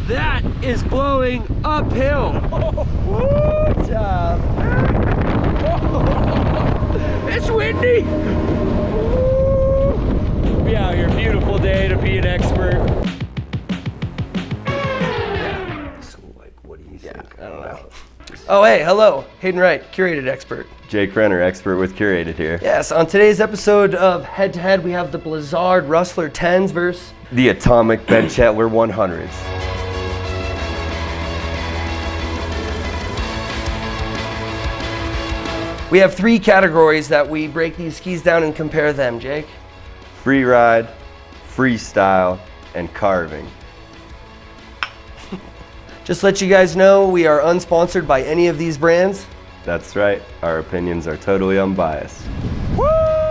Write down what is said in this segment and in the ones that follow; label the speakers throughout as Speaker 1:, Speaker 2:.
Speaker 1: That is blowing uphill.
Speaker 2: Good job.
Speaker 1: It's windy.
Speaker 2: Be out here, beautiful day to be an expert.
Speaker 1: So, like, what do you think?
Speaker 2: I don't know.
Speaker 1: Oh, hey, hello. Hayden Wright, Curated Expert.
Speaker 2: Jake Renner, expert with Curated here.
Speaker 1: Yes, on today's episode of Head to Head, we have the Blizzard Rustler 10s versus
Speaker 2: the atomic Bent Chetler 100s.
Speaker 1: We have three categories that we break these skis down and compare them, Jake.
Speaker 2: Freeride, freestyle, and carving.
Speaker 1: Just to let you guys know, we are unsponsored by any of these brands.
Speaker 2: That's right, our opinions are totally unbiased.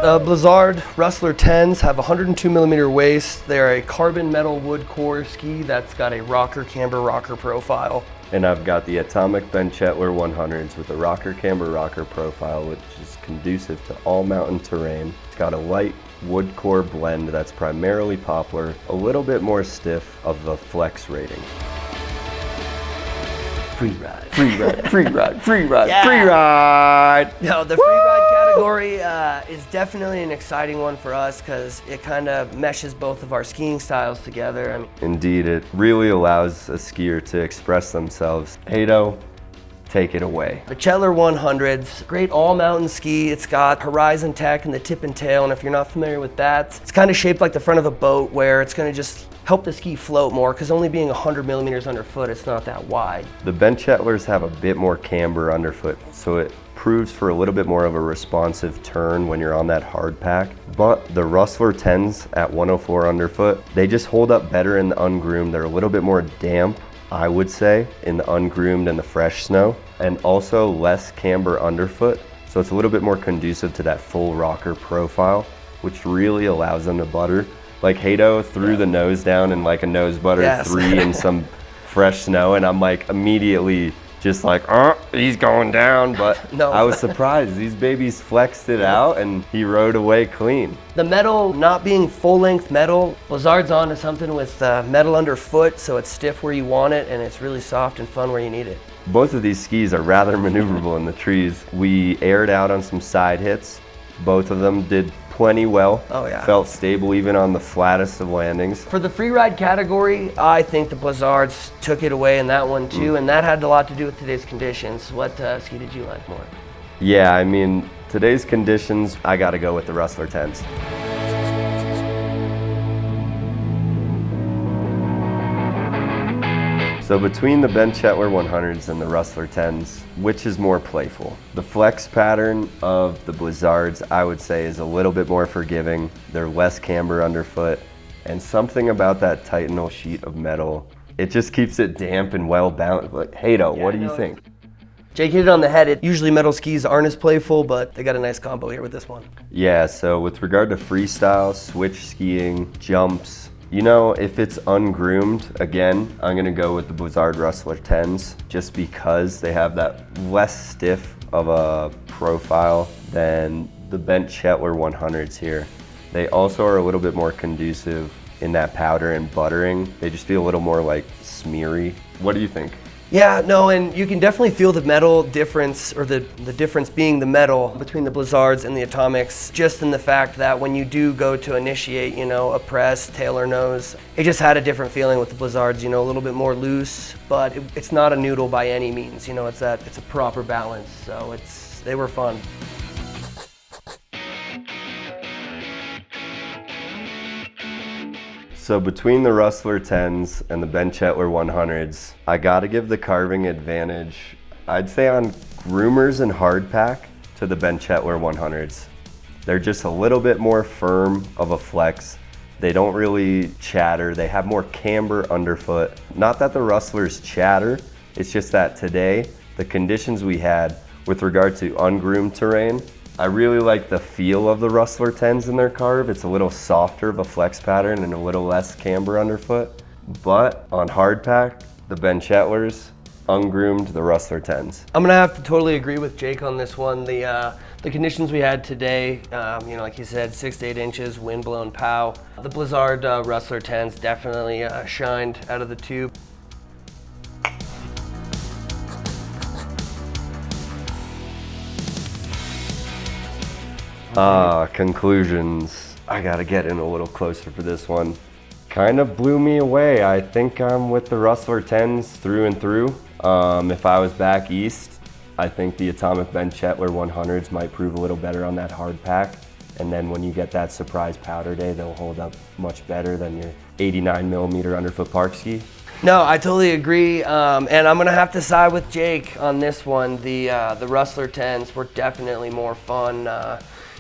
Speaker 1: The Blizzard Rustler 10s have 102 millimeter waist. They are a carbon metal wood core ski that's got a rocker camber rocker profile.
Speaker 2: And I've got the atomic Bent Chetler 100s with a rocker camber rocker profile, which is conducive to all mountain terrain. It's got a light wood core blend that's primarily poplar, a little bit more stiff of the flex rating.
Speaker 1: Freeride.
Speaker 2: Freeride, freeride, freeride,
Speaker 1: Yeah.
Speaker 2: freeride!
Speaker 1: No, the freeride category is definitely an exciting one for us because it kind of meshes both of our skiing styles together. I mean,
Speaker 2: Indeed, it really allows a skier to express themselves. Hayden, take it away.
Speaker 1: the Chetler 100s, great all-mountain ski. It's got horizon tech in the tip and tail, and if you're not familiar with that, it's kind of shaped like the front of a boat where it's going to just help the ski float more because only being 100 millimeters underfoot, it's not that wide.
Speaker 2: The Bent Chetlers have a bit more camber underfoot, so it proves for a little bit more of a responsive turn when you're on that hard pack. But the Rustler 10s at 104 underfoot, they just hold up better in the ungroomed. They're a little bit more damp, I would say, in the ungroomed and the fresh snow, and also less camber underfoot. So it's a little bit more conducive to that full rocker profile, which really allows them to butter. Like Hayden threw the nose down in like a nose butter
Speaker 1: Yes.
Speaker 2: 3 in some fresh snow, and I'm like immediately just like, he's going down. But
Speaker 1: No.
Speaker 2: I was surprised. These babies flexed it out and he rode away clean.
Speaker 1: The metal not being full-length metal, Blizzard's onto something with metal underfoot, so it's stiff where you want it and it's really soft and fun where you need it.
Speaker 2: Both of these skis are rather maneuverable in the trees. We aired out on some side hits. Both of them did plenty well.
Speaker 1: Oh, yeah.
Speaker 2: Felt stable even on the flattest of landings.
Speaker 1: For the freeride category, I think the Blizzards took it away in that one too, and that had a lot to do with today's conditions. What ski did you like more?
Speaker 2: Yeah, I mean, today's conditions, I gotta go with the Rustler 10s. So between the Bent Chetler 100s and the Rustler 10s, which is more playful? The flex pattern of the Blizzards, I would say, is a little bit more forgiving. They're less camber underfoot, and something about that Titanal sheet of metal, it just keeps it damp and well balanced. Like, Hayden, what do you think?
Speaker 1: Jake hit it on the head. Usually metal skis aren't as playful, but they got a nice combo here with this one.
Speaker 2: Yeah, so with regard to freestyle, switch skiing, jumps, you know, if it's ungroomed, again, I'm gonna go with the Blizzard Rustler 10s just because they have that less stiff of a profile than the Bent Chetler 100s here. They also are a little bit more conducive in that powder and buttering. They just feel a little more like smeary. What do you think?
Speaker 1: Yeah, no, and you can definitely feel the metal difference, or the difference being the metal between the Blizzards and the Atomics, just in the fact that when you do go to initiate, you know, a press, tail or nose, it just had a different feeling with the Blizzards, you know, a little bit more loose, but it's not a noodle by any means, you know, it's a proper balance, so they were fun.
Speaker 2: So between the Rustler 10s and the Bent Chetler 100s, I gotta give the carving advantage, I'd say on groomers and hardpack, to the Bent Chetler 100s. They're just a little bit more firm of a flex. They don't really chatter. They have more camber underfoot. Not that the Rustlers chatter, it's just that today, the conditions we had with regard to ungroomed terrain, I really like the feel of the Rustler 10s in their carve. It's a little softer of a flex pattern and a little less camber underfoot. But on hardpack, the Bent Chetlers, ungroomed, the Rustler 10s.
Speaker 1: I'm gonna have to totally agree with Jake on this one. The conditions we had today, you know, like you said, 6 to 8 inches, wind blown pow. The Blizzard Rustler 10s definitely shined out of the tube.
Speaker 2: Conclusions. I gotta get in a little closer for this one. Kind of blew me away. I think I'm with the Rustler 10s through and through. If I was back east, I think the Atomic Bent Chetler 100s might prove a little better on that hard pack. And then when you get that surprise powder day, they'll hold up much better than your 89mm underfoot park ski.
Speaker 1: No, I totally agree, and I'm gonna have to side with Jake on this one. The Rustler 10s were definitely more fun.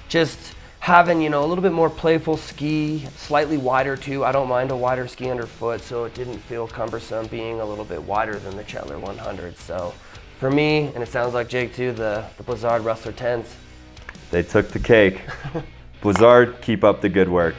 Speaker 1: Just having, a little bit more playful ski, slightly wider too. I don't mind a wider ski underfoot, so it didn't feel cumbersome being a little bit wider than the Chetler 100. So for me, and it sounds like Jake too, the Blizzard Rustler 10s.
Speaker 2: They took the cake. Blizzard, keep up the good work.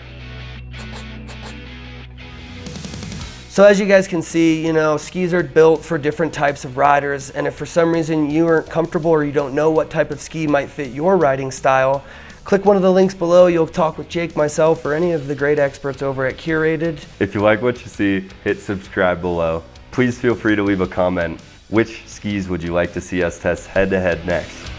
Speaker 1: So as you guys can see, skis are built for different types of riders, and if for some reason you aren't comfortable or you don't know what type of ski might fit your riding style, click one of the links below. You'll talk with Jake, myself, or any of the great experts over at Curated.
Speaker 2: If you like what you see, hit subscribe below. Please feel free to leave a comment. Which skis would you like to see us test head-to-head next?